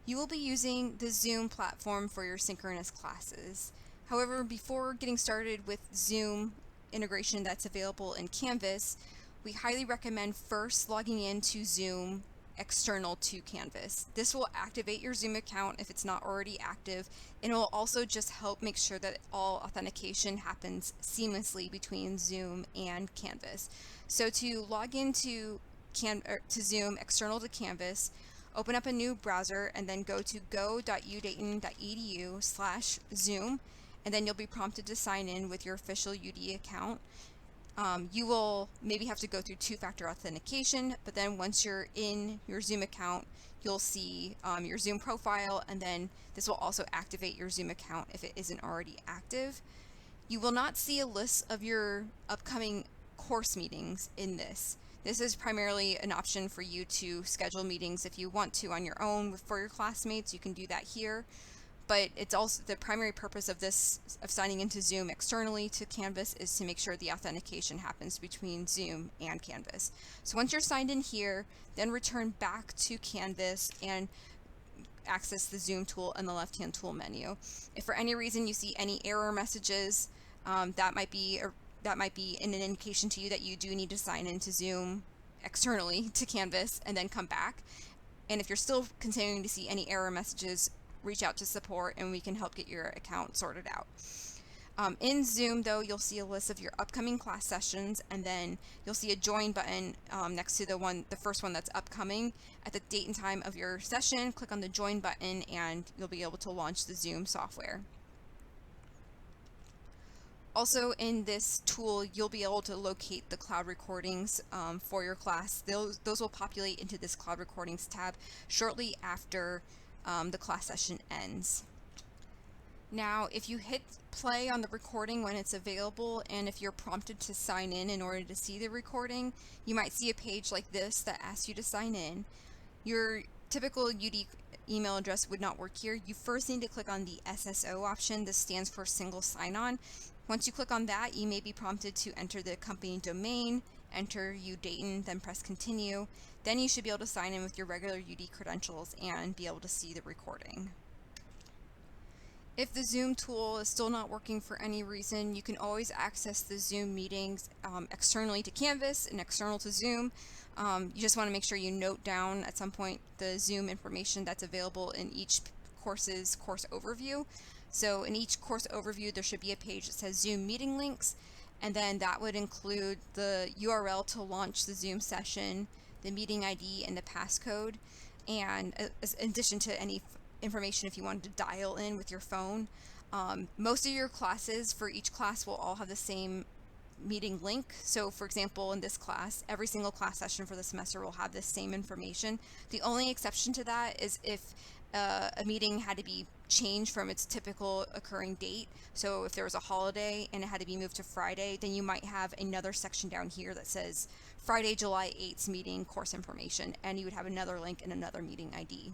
You will be using the Zoom platform for your synchronous classes. However, before getting started with Zoom integration that's available in Canvas, we highly recommend first logging into Zoom external to Canvas. This will activate your Zoom account if it's not already active, and it will also just help make sure that all authentication happens seamlessly between Zoom and Canvas. So to log into to Zoom external to Canvas, open up a new browser and then go to go.udayton.edu/Zoom, and then you'll be prompted to sign in with your official UD account. You will maybe have to go through two-factor authentication, but then once you're in your Zoom account, you'll see your Zoom profile, and then this will also activate your Zoom account if it isn't already active. You will not see a list of your upcoming course meetings in this. This is primarily an option for you to schedule meetings if you want to on your own for your classmates. You can do that here. But it's also the primary purpose of signing into Zoom externally to Canvas is to make sure the authentication happens between Zoom and Canvas. So once you're signed in here, then return back to Canvas and access the Zoom tool in the left-hand tool menu. If for any reason you see any error messages, that might be an indication to you that you do need to sign into Zoom externally to Canvas and then come back. And if you're still continuing to see any error messages, reach out to support and we can help get your account sorted out. In Zoom, though, you'll see a list of your upcoming class sessions, and then you'll see a join button next to the first one that's upcoming. At the date and time of your session, click on the join button and you'll be able to launch the Zoom software. Also in this tool, you'll be able to locate the cloud recordings for your class. Those will populate into this cloud recordings tab shortly after the class session ends. Now, if you hit play on the recording when it's available, and if you're prompted to sign in order to see the recording, you might see a page like this that asks you to sign in. Your typical UD email address would not work here. You first need to click on the SSO option. This stands for single sign-on. Once you click on that, you may be prompted to enter the company domain, enter UDayton, then press continue. Then you should be able to sign in with your regular UD credentials and be able to see the recording. If the Zoom tool is still not working for any reason, you can always access the Zoom meetings externally to Canvas and external to Zoom. You just want to make sure you note down at some point the Zoom information that's available in each course's course overview. So in each course overview, there should be a page that says Zoom meeting links, and then that would include the URL to launch the Zoom session, the meeting ID, and the passcode. And in addition to any information if you wanted to dial in with your phone. Most of your classes for each class will all have the same meeting link. So for example, in this class, every single class session for the semester will have the same information. The only exception to that is if a meeting had to be changed from its typical occurring date. So if there was a holiday and it had to be moved to Friday, then you might have another section down here that says Friday, July 8th meeting course information, and you would have another link and another meeting ID.